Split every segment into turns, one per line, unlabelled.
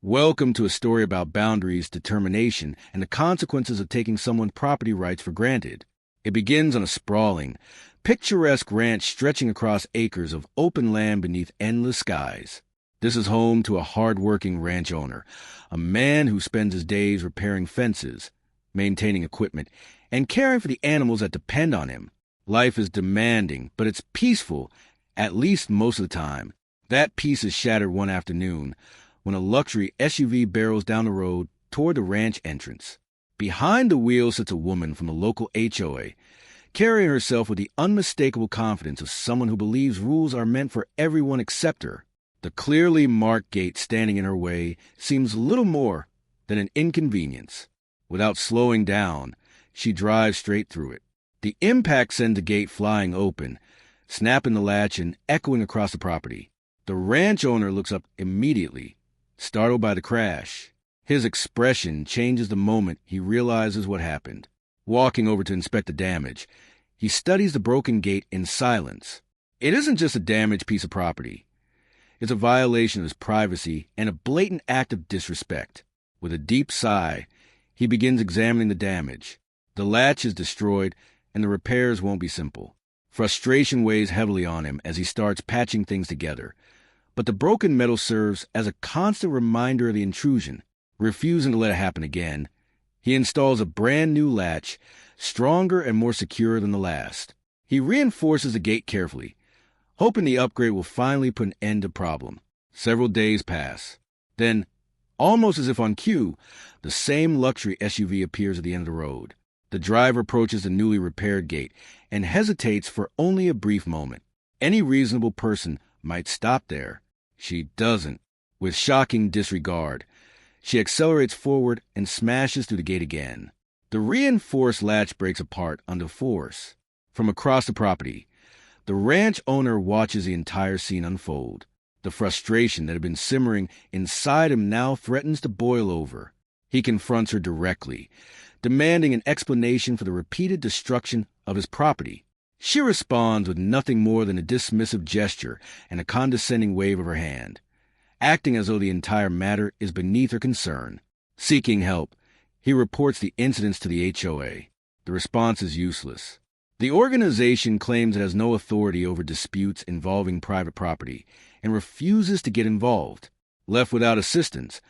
Welcome to a story about boundaries, determination, and the consequences of taking someone's property rights for granted. It begins on a sprawling, picturesque ranch stretching across acres of open land beneath endless skies. This is home to a hard-working ranch owner, a man who spends his days repairing fences, maintaining equipment, and caring for the animals that depend on him. Life is demanding, but it's peaceful, at least most of the time. That peace is shattered one afternoon when a luxury SUV barrels down the road toward the ranch entrance. Behind the wheel sits a woman from the local HOA, carrying herself with the unmistakable confidence of someone who believes rules are meant for everyone except her. The clearly marked gate standing in her way seems little more than an inconvenience. Without slowing down, she drives straight through it. The impact sends the gate flying open, snapping the latch and echoing across the property. The ranch owner looks up immediately, startled by the crash. His expression changes the moment he realizes what happened. Walking over to inspect the damage, he studies the broken gate in silence. It isn't just a damaged piece of property. It's a violation of his privacy and a blatant act of disrespect. With a deep sigh, he begins examining the damage. The latch is destroyed, and the repairs won't be simple. Frustration weighs heavily on him as he starts patching things together. But the broken metal serves as a constant reminder of the intrusion. Refusing to let it happen again, he installs a brand new latch, stronger and more secure than the last. He reinforces the gate carefully, hoping the upgrade will finally put an end to the problem. Several days pass. Then, almost as if on cue, the same luxury SUV appears at the end of the road. The driver approaches the newly repaired gate and hesitates for only a brief moment. Any reasonable person might stop there. She doesn't. With shocking disregard, she accelerates forward and smashes through the gate again. The reinforced latch breaks apart under force. From across the property, the ranch owner watches the entire scene unfold. The frustration that had been simmering inside him now threatens to boil over. He confronts her directly, demanding an explanation for the repeated destruction of his property. She responds with nothing more than a dismissive gesture and a condescending wave of her hand, acting as though the entire matter is beneath her concern. Seeking help, he reports the incidents to the HOA. The response is useless. The organization claims it has no authority over disputes involving private property and refuses to get involved. Left without assistance,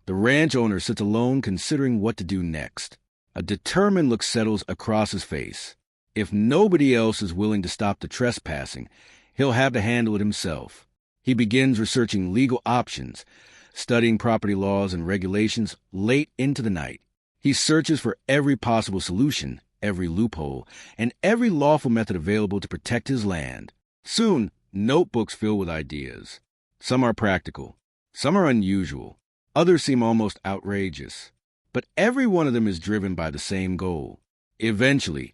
the ranch owner sits alone considering what to do next. A determined look settles across his face. If nobody else is willing to stop the trespassing, he'll have to handle it himself. He begins researching legal options, studying property laws and regulations late into the night. He searches for every possible solution, every loophole, and every lawful method available to protect his land. Soon, notebooks fill with ideas. Some are practical, some are unusual, others seem almost outrageous. But every one of them is driven by the same goal. Eventually,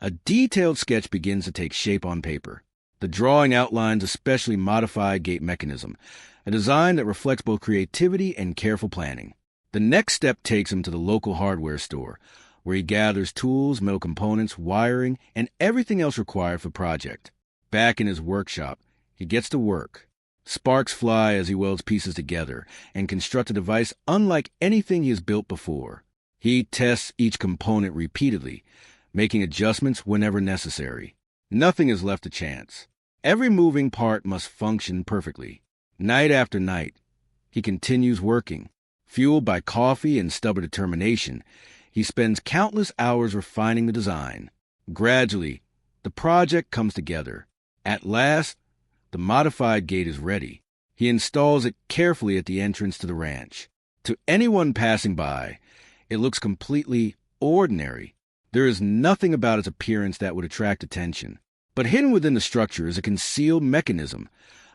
a detailed sketch begins to take shape on paper. The drawing outlines a specially modified gate mechanism, a design that reflects both creativity and careful planning. The next step takes him to the local hardware store, where he gathers tools, metal components, wiring, and everything else required for the project. Back in his workshop, he gets to work. Sparks fly as he welds pieces together and constructs a device unlike anything he has built before. He tests each component repeatedly, making adjustments whenever necessary. Nothing is left to chance. Every moving part must function perfectly. Night after night, he continues working. Fueled by coffee and stubborn determination, he spends countless hours refining the design. Gradually, the project comes together. At last, the modified gate is ready. He installs it carefully at the entrance to the ranch. To anyone passing by, it looks completely ordinary. There is nothing about its appearance that would attract attention. But hidden within the structure is a concealed mechanism,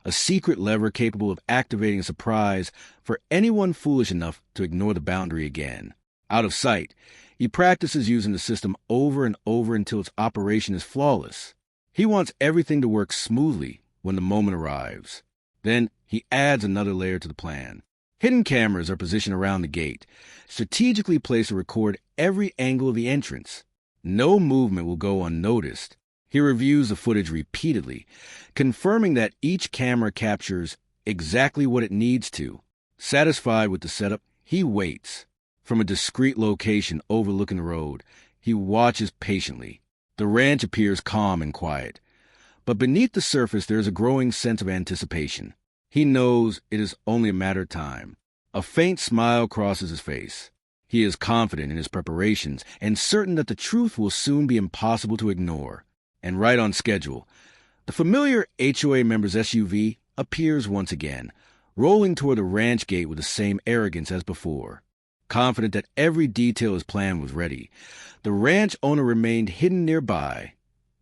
a secret lever capable of activating a surprise for anyone foolish enough to ignore the boundary again. Out of sight, he practices using the system over and over until its operation is flawless. He wants everything to work smoothly when the moment arrives. Then he adds another layer to the plan. Hidden cameras are positioned around the gate, strategically placed to record every angle of the entrance. No movement will go unnoticed. He reviews the footage repeatedly, confirming that each camera captures exactly what it needs to. Satisfied with the setup, he waits. From a discreet location overlooking the road, he watches patiently. The ranch appears calm and quiet. But beneath the surface, there is a growing sense of anticipation. He knows it is only a matter of time. A faint smile crosses his face. He is confident in his preparations and certain that the truth will soon be impossible to ignore. And right on schedule, the familiar HOA member's SUV appears once again, rolling toward the ranch gate with the same arrogance as before. Confident that every detail his plan was ready, the ranch owner remained hidden nearby,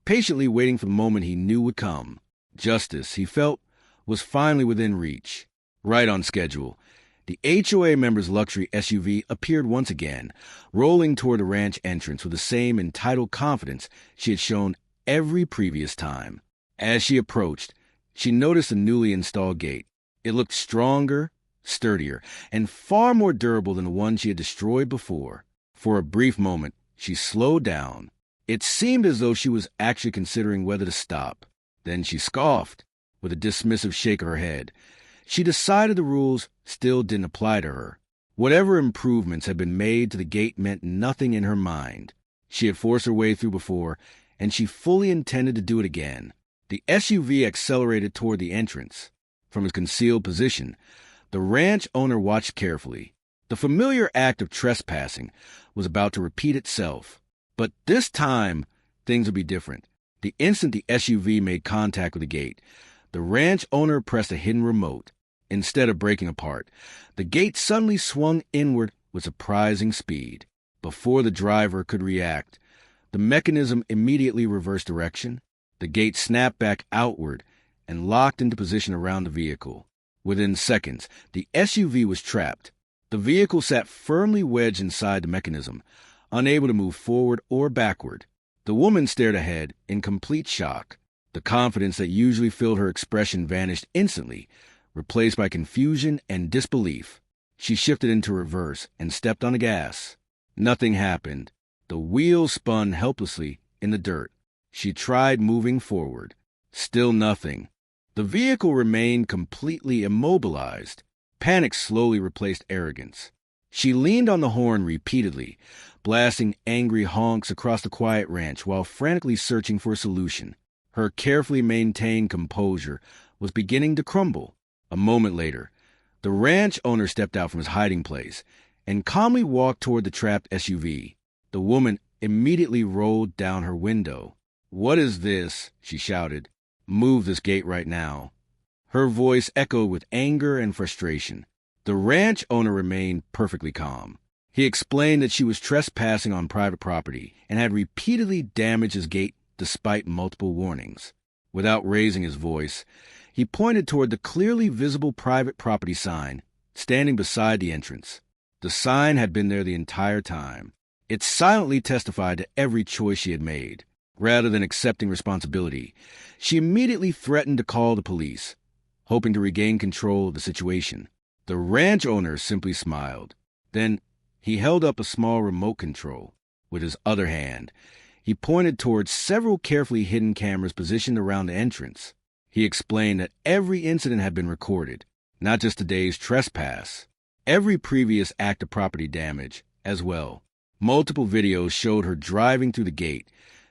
patiently waiting for the moment he knew would come. Justice, he felt, was finally within reach. Right on schedule, the HOA member's luxury SUV appeared once again, rolling toward the ranch entrance with the same entitled confidence she had shown every previous time. As she approached, she noticed the newly installed gate. It looked stronger, sturdier, and far more durable than the one she had destroyed before. For a brief moment, she slowed down. It seemed as though she was actually considering whether to stop. Then she scoffed, with a dismissive shake of her head. She decided the rules still didn't apply to her. Whatever improvements had been made to the gate meant nothing in her mind. She had forced her way through before, and she fully intended to do it again. The SUV accelerated toward the entrance. From his concealed position, the ranch owner watched carefully. The familiar act of trespassing was about to repeat itself. But this time, things would be different. The instant the SUV made contact with the gate, the ranch owner pressed a hidden remote. Instead of breaking apart, the gate suddenly swung inward with surprising speed. Before the driver could react, the mechanism immediately reversed direction. The gate snapped back outward and locked into position around the vehicle. Within seconds, the SUV was trapped. The vehicle sat firmly wedged inside the mechanism, unable to move forward or backward. The woman stared ahead in complete shock. The confidence that usually filled her expression vanished instantly, replaced by confusion and disbelief. She shifted into reverse and stepped on the gas. Nothing happened. The wheels spun helplessly in the dirt. She tried moving forward. Still nothing. The vehicle remained completely immobilized. Panic slowly replaced arrogance. She leaned on the horn repeatedly, blasting angry honks across the quiet ranch while frantically searching for a solution. Her carefully maintained composure was beginning to crumble. A moment later, the ranch owner stepped out from his hiding place and calmly walked toward the trapped SUV. The woman immediately rolled down her window. "What is this?" she shouted. "Move this gate right now." Her voice echoed with anger and frustration. The ranch owner remained perfectly calm. He explained that she was trespassing on private property and had repeatedly damaged his gate despite multiple warnings. Without raising his voice, he pointed toward the clearly visible private property sign standing beside the entrance. The sign had been there the entire time. It silently testified to every choice she had made. Rather than accepting responsibility, she immediately threatened to call the police, hoping to regain control of the situation. The ranch owner simply smiled. Then he held up a small remote control. With his other hand, he pointed towards several carefully hidden cameras positioned around the entrance. He explained that every incident had been recorded, not just today's trespass, every previous act of property damage as well. Multiple videos showed her driving through the gate,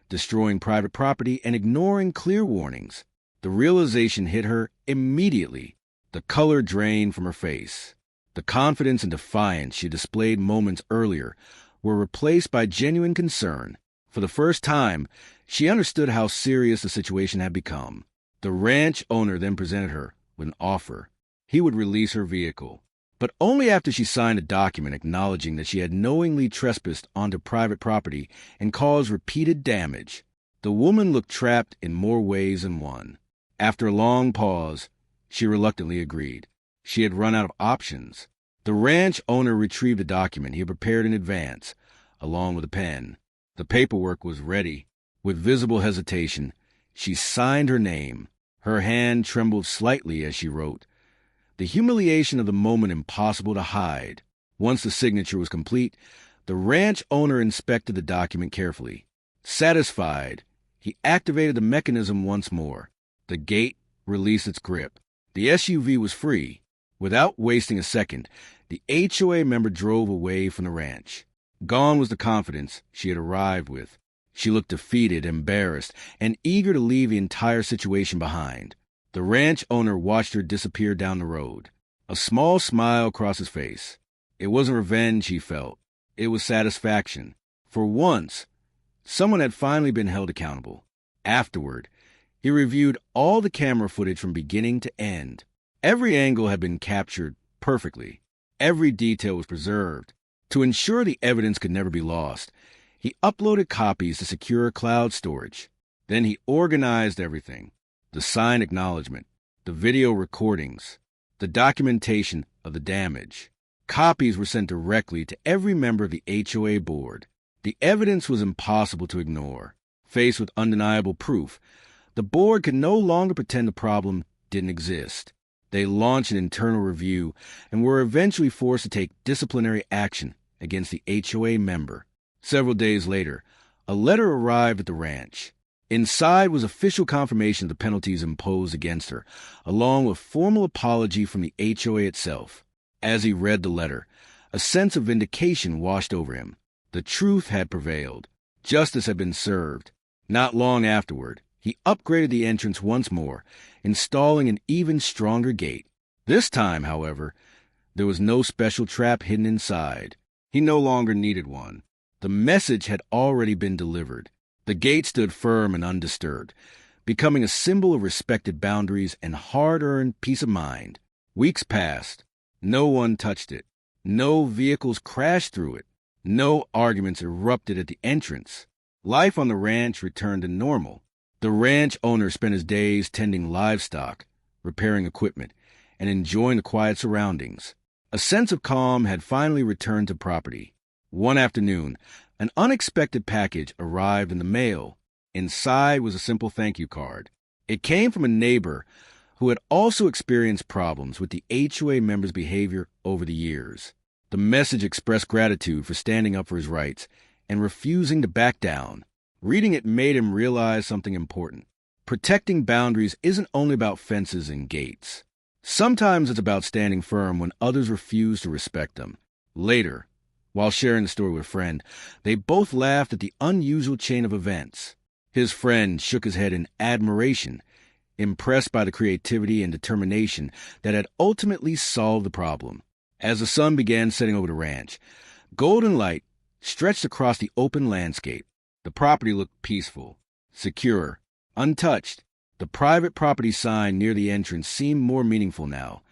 destroying private property and ignoring clear warnings. The realization hit her immediately. The color drained from her face. The confidence and defiance she displayed moments earlier were replaced by genuine concern. For the first time, she understood how serious the situation had become. The ranch owner then presented her with an offer. He would release her vehicle, but only after she signed a document acknowledging that she had knowingly trespassed onto private property and caused repeated damage. The woman looked trapped in more ways than one. After a long pause, she reluctantly agreed. She had run out of options. The ranch owner retrieved a document he had prepared in advance, along with a pen. The paperwork was ready. With visible hesitation, she signed her name. Her hand trembled slightly as she wrote. The humiliation of the moment impossible to hide. Once the signature was complete, the ranch owner inspected the document carefully. Satisfied, he activated the mechanism once more. The gate released its grip. The SUV was free. Without wasting a second, the HOA member drove away from the ranch. Gone was the confidence she had arrived with. She looked defeated, embarrassed, and eager to leave the entire situation behind. The ranch owner watched her disappear down the road. A small smile crossed his face. It wasn't revenge he felt. It was satisfaction. For once, someone had finally been held accountable. Afterward, he reviewed all the camera footage from beginning to end. Every angle had been captured perfectly. Every detail was preserved. To ensure the evidence could never be lost, he uploaded copies to secure cloud storage. Then he organized everything: the signed acknowledgement, the video recordings, the documentation of the damage. Copies were sent directly to every member of the HOA board. The evidence was impossible to ignore. Faced with undeniable proof, the board could no longer pretend the problem didn't exist. They launched an internal review and were eventually forced to take disciplinary action against the HOA member. Several days later, a letter arrived at the ranch. Inside was official confirmation of the penalties imposed against her, along with formal apology from the HOA itself. As he read the letter, a sense of vindication washed over him. The truth had prevailed. Justice had been served. Not long afterward, he upgraded the entrance once more, installing an even stronger gate. This time, however, there was no special trap hidden inside. He no longer needed one. The message had already been delivered. The gate stood firm and undisturbed, becoming a symbol of respected boundaries and hard-earned peace of mind. Weeks passed. No one touched it. No vehicles crashed through it. No arguments erupted at the entrance. Life on the ranch returned to normal. The ranch owner spent his days tending livestock, repairing equipment, and enjoying the quiet surroundings. A sense of calm had finally returned to property. One afternoon, an unexpected package arrived in the mail. Inside was a simple thank you card. It came from a neighbor who had also experienced problems with the HOA member's behavior over the years. The message expressed gratitude for standing up for his rights and refusing to back down. Reading it made him realize something important. Protecting boundaries isn't only about fences and gates. Sometimes it's about standing firm when others refuse to respect them. Later, while sharing the story with a friend, they both laughed at the unusual chain of events. His friend shook his head in admiration, impressed by the creativity and determination that had ultimately solved the problem. As the sun began setting over the ranch, golden light stretched across the open landscape. The property looked peaceful, secure, untouched. The private property sign near the entrance seemed more meaningful now,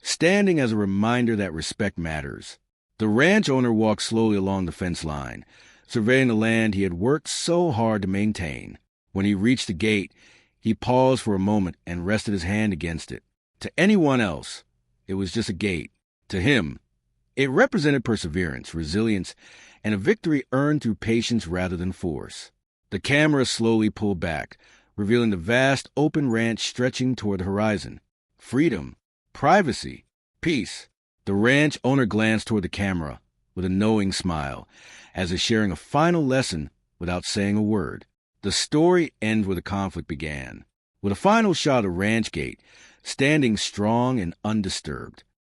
standing as a reminder that respect matters. The ranch owner walked slowly along the fence line, surveying the land he had worked so hard to maintain. When he reached the gate, he paused for a moment and rested his hand against it. To anyone else, it was just a gate. To him, it represented perseverance, resilience, and a victory earned through patience rather than force. The camera slowly pulled back, revealing the vast open ranch stretching toward the horizon. Freedom, privacy, peace. The ranch owner glanced toward the camera with a knowing smile, as if sharing a final lesson without saying a word. The story ends where the conflict began, with a final shot of the ranch gate, standing strong and undisturbed.